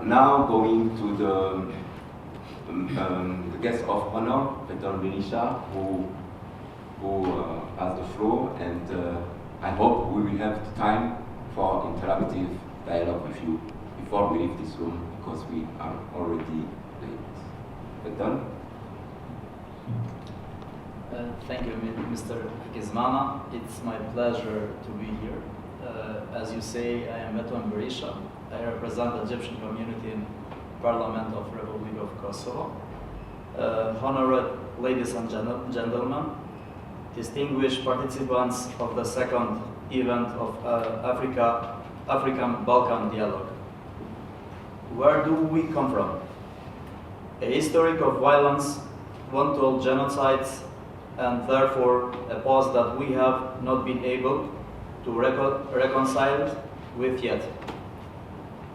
now going to the guest of honor, Peter Benisha, who has the floor, and I hope we will have time for interactive dialogue with you before we leave this room, because we are already late. Peter? Thank you, Mr. Gizmana. It's my pleasure to be here. As you say, I am Beton Berisha. I represent the Egyptian community in Parliament of Republic of Kosovo. Honored ladies and gentlemen, distinguished participants of the second event of African-Balkan dialogue. Where do we come from? A history of violence, untold genocides, and therefore a past that we have not been able to reconcile with yet.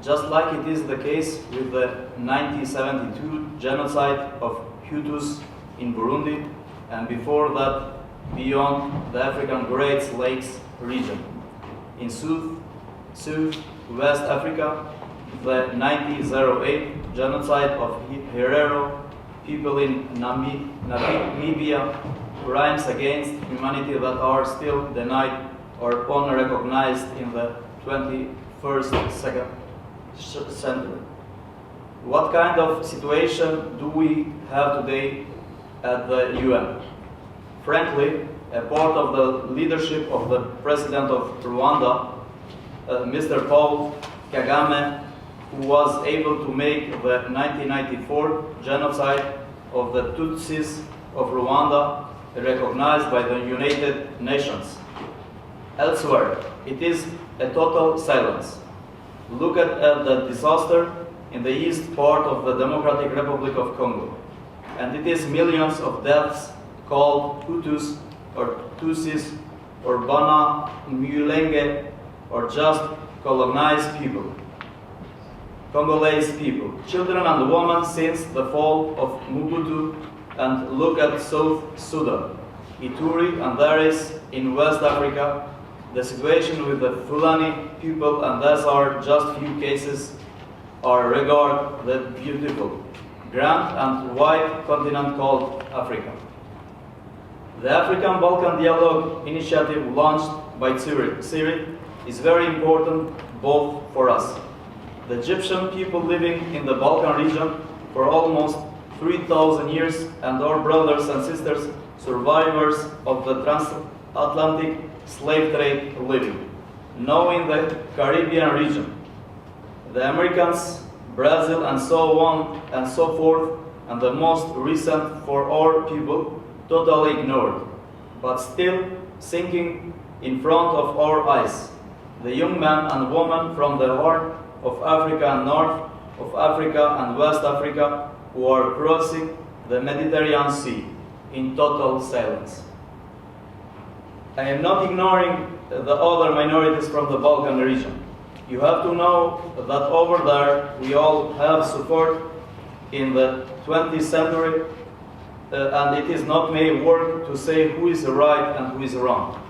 Just like it is the case with the 1972 genocide of Hutus in Burundi, and before that beyond the African Great Lakes region. In West Africa, the 1908 genocide of Herero people in Namibia, crimes against humanity that are still denied or unrecognized in the 21st century. What kind of situation do we have today at the UN? Frankly, a part of the leadership of the President of Rwanda, Mr. Paul Kagame, who was able to make the 1994 genocide of the Tutsis of Rwanda recognized by the United Nations. Elsewhere, it is a total silence. Look at the disaster in the east part of the Democratic Republic of Congo, and it is millions of deaths called Hutus or Tutsis or Bana Mulenge or just colonized people, Congolese people, children and women since the fall of Mobutu. And look at South Sudan, Ituri, and there is in West Africa the situation with the Fulani people, and these are just few cases are regard the beautiful, grand and wide continent called Africa. The African Balkan Dialogue initiative launched by Syria is very important both for us, the Egyptian people living in the Balkan region for almost 3,000 years, and our brothers and sisters, survivors of the transatlantic slave trade living, now in the Caribbean region. The Americans, Brazil, and so on and so forth, and the most recent for our people, totally ignored, but still sinking in front of our eyes. The young men and women from the Horn of Africa and North of Africa and West Africa who are crossing the Mediterranean Sea in total silence. I am not ignoring the other minorities from the Balkan region. You have to know that over there we all have suffered in the 20th century, and it is not my work to say who is right and who is wrong.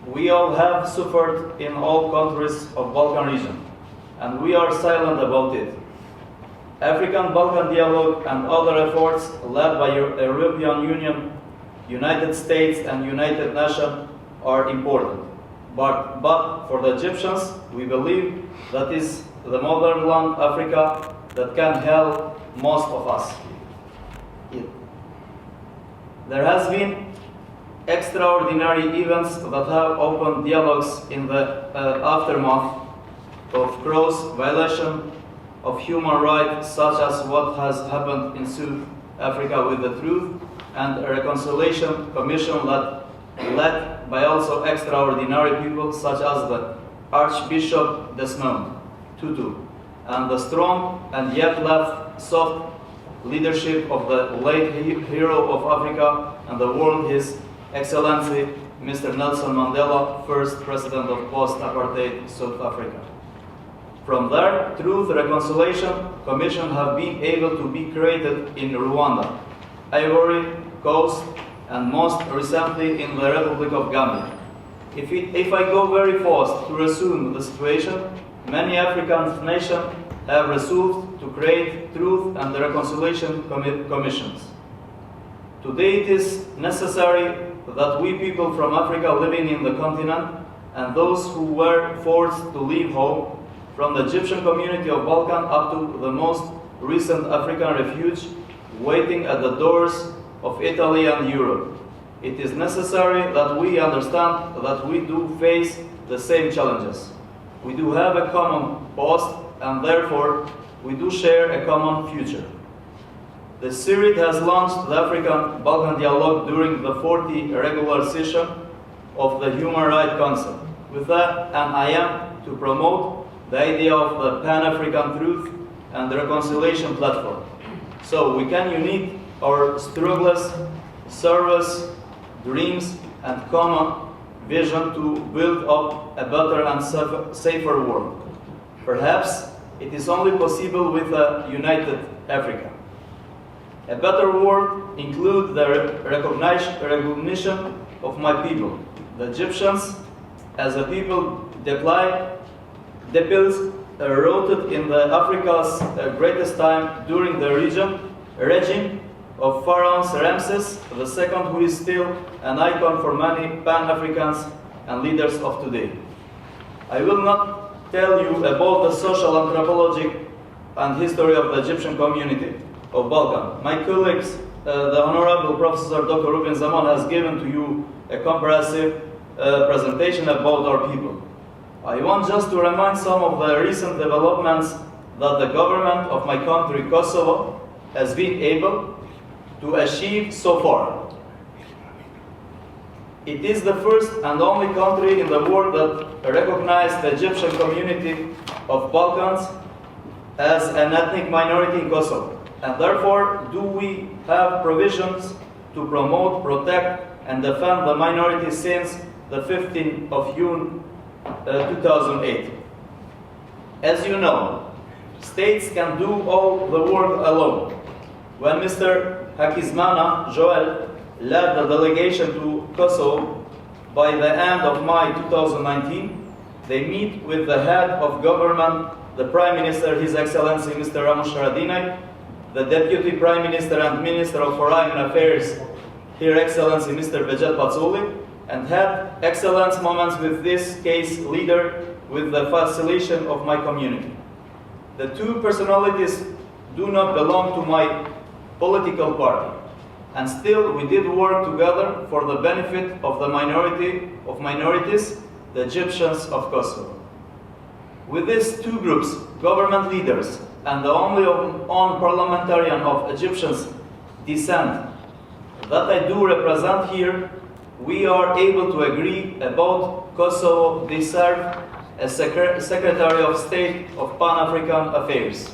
We all have suffered in all countries of Balkan region, and we are silent about it. African-Balkan dialogue and other efforts led by European Union, United States and United Nations are important. But for the Egyptians, we believe that is the motherland Africa that can help most of us. There has been extraordinary events that have opened dialogues in the aftermath of gross violation of human rights, such as what has happened in South Africa with the Truth and Reconciliation Commission led by also extraordinary people such as the Archbishop Desmond Tutu, and the strong and yet left soft leadership of the late hero of Africa and the world, His Excellency Mr. Nelson Mandela, first president of post-apartheid South Africa. From there, Truth Reconciliation Commission have been able to be created in Rwanda, Ivory Coast, and most recently in the Republic of Gambia. If I go very fast to resume the situation, many African nations have resolved to create truth and reconciliation commissions. Today it is necessary that we people from Africa living in the continent and those who were forced to leave home, from the Egyptian community of Balkan up to the most recent African refuge waiting at the doors of Italy and Europe. It is necessary that we understand that we do face the same challenges. We do have a common past and therefore we do share a common future. The CIRID has launched the African-Balkan Dialogue during the 40th regular session of the Human Rights Council. With that, and I am to promote the idea of the Pan-African Truth and Reconciliation Platform. So we can unite our struggles, service, dreams, and common vision to build up a better and safer world. Perhaps it is only possible with a united Africa. A better world includes the recognition of my people, the Egyptians, as a people depicted rooted in the Africa's greatest time during the regime of Pharaoh Ramses II, who is still an icon for many Pan-Africans and leaders of today. I will not tell you about the social anthropology and history of the Egyptian community of Balkan. My colleagues, the Honorable Professor Dr. Ruben Zaman has given to you a comprehensive presentation about our people. I want just to remind some of the recent developments that the government of my country, Kosovo, has been able to achieve so far. It is the first and only country in the world that recognized the Egyptian community of Balkans as an ethnic minority in Kosovo. And therefore, do we have provisions to promote, protect, and defend the minority since the 15th of June 2008. As you know, states can do all the work alone. When Mr. Hakizmana Joel led the delegation to Kosovo by the end of May 2019, they meet with the head of government, the Prime Minister, His Excellency Mr. Ramush Haradinaj, the Deputy Prime Minister and Minister of Foreign Affairs, Her Excellency Mr. Bejet Patsuli, and had excellent moments with this case leader with the facilitation of my community. The two personalities do not belong to my political party, and still we did work together for the benefit of the minorities, the Egyptians of Kosovo. With these two groups, government leaders and the only parliamentarian of Egyptians descent that I do represent here, we are able to agree about Kosovo deserve a Secretary of State of Pan-African Affairs.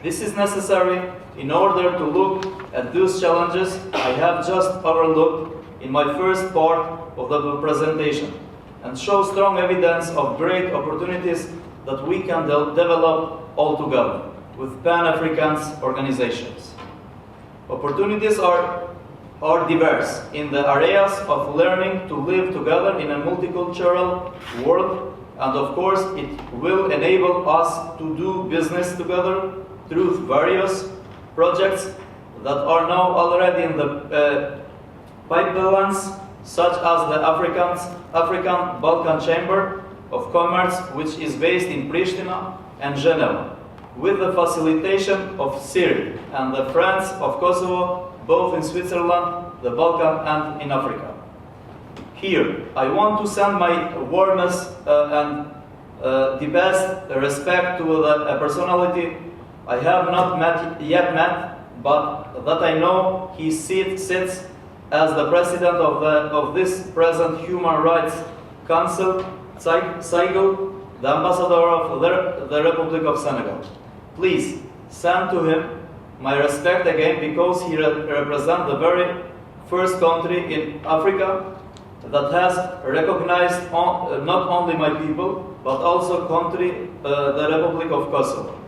This is necessary in order to look at those challenges I have just overlooked in my first part of the presentation and show strong evidence of great opportunities that we can develop all together with Pan-African organizations. Opportunities are diverse in the areas of learning to live together in a multicultural world, and of course it will enable us to do business together through various projects that are now already in the pipelines, such as the African Balkan Chamber of Commerce, which is based in Pristina and Geneva, with the facilitation of CIRID and the Friends of Kosovo, both in Switzerland, the Balkan, and in Africa. Here, I want to send my warmest and the best respect to a personality I have not yet met, but that I know he sits as the president of this present Human Rights Council cycle, the ambassador of the Republic of Senegal. Please send to him my respect again, because he represents the very first country in Africa that has recognized not only my people, but also the Republic of Kosovo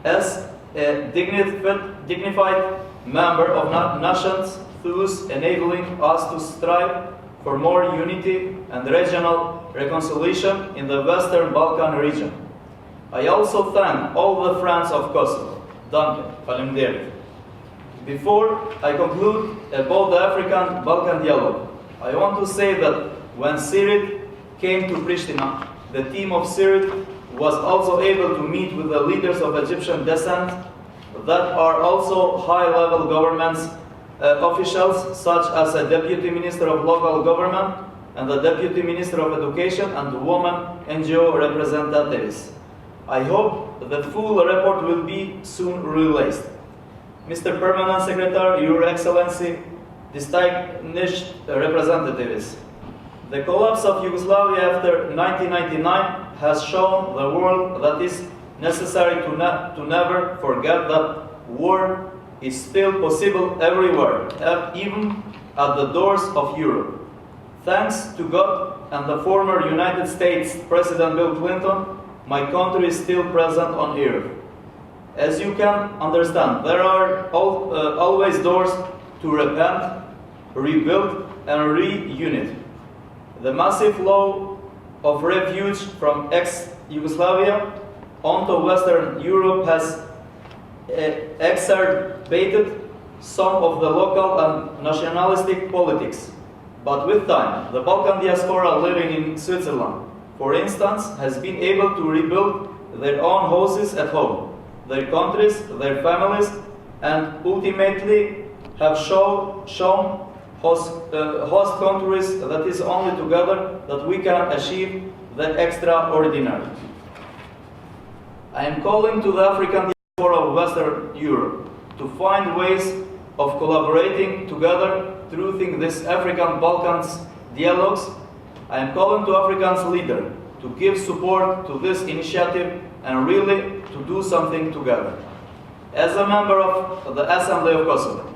as a dignified member of nations, thus enabling us to strive for more unity and regional reconciliation in the Western Balkan region. I also thank all the friends of Kosovo. Danke, faleminderit. Before I conclude about the African-Balkan dialogue, I want to say that when Sirit came to Pristina, the team of Sirit was also able to meet with the leaders of Egyptian descent that are also high-level governments officials, such as a Deputy Minister of Local Government and the Deputy Minister of Education and women NGO representatives. I hope the full report will be soon released. Mr. Permanent Secretary, Your Excellency, distinguished representatives, the collapse of Yugoslavia after 1999 has shown the world that it is necessary to never forget that war is still possible everywhere, even at the doors of Europe. Thanks to God and the former United States President Bill Clinton, my country is still present on earth. As you can understand, there are always doors to repent, rebuild, and reunite. The massive flow of refugees from ex-Yugoslavia onto Western Europe has exacerbated some of the local and nationalistic politics. But with time, the Balkan diaspora living in Switzerland, for instance, has been able to rebuild their own houses at home, their countries, their families, and ultimately have shown host countries that is only together that we can achieve the extraordinary. I am calling to the African diaspora of Western Europe to find ways of collaborating together through this African Balkans dialogues. I am calling to Africans leaders to give support to this initiative and really to do something together. As a member of the Assembly of Kosovo,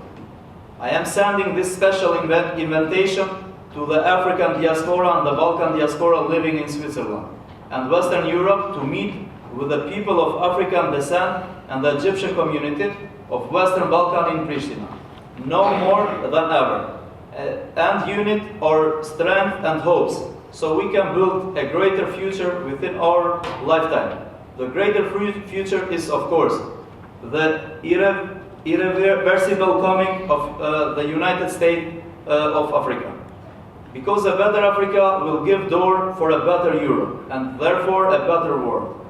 I am sending this special invitation to the African diaspora and the Balkan diaspora living in Switzerland and Western Europe to meet with the people of African descent and the Egyptian community of Western Balkan in Pristina, no more than ever, and unite our strength and hopes so we can build a greater future within our lifetime. The greater future is, of course, the irreversible coming of the United States of Africa. Because a better Africa will give door for a better Europe, and therefore a better world.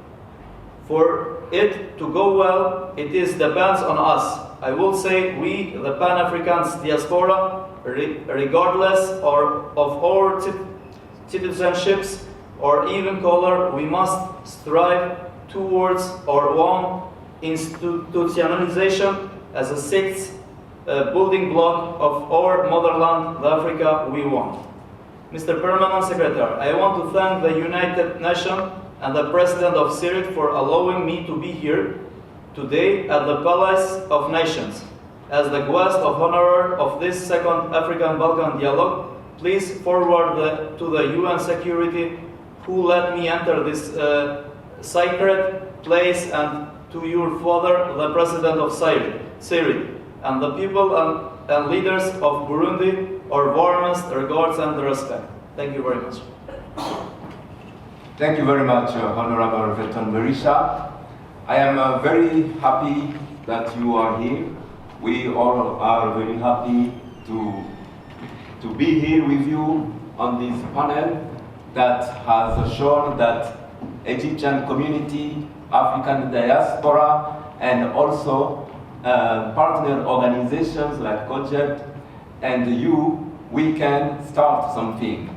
For it to go well, it depends on us. I will say we, the Pan-African diaspora, regardless of our citizenships or even color, we must strive towards our own institutionalization as a sixth building block of our motherland, the Africa we want. Mr. Permanent Secretary, I want to thank the United Nations and the President of Syria for allowing me to be here today at the Palace of Nations. As the guest of honor of this second African-Balkan dialogue, please forward to the UN security who let me enter this sacred place, and to your father, the President of Syria, and the people and leaders of Burundi, our warmest regards and respect. Thank you very much. Thank you very much, Honorable Veton Berisha. I am very happy that you are here. We all are very happy to be here with you on this panel that has shown that Egyptian community, African diaspora, and also partner organizations like COGEP and you, we can start something.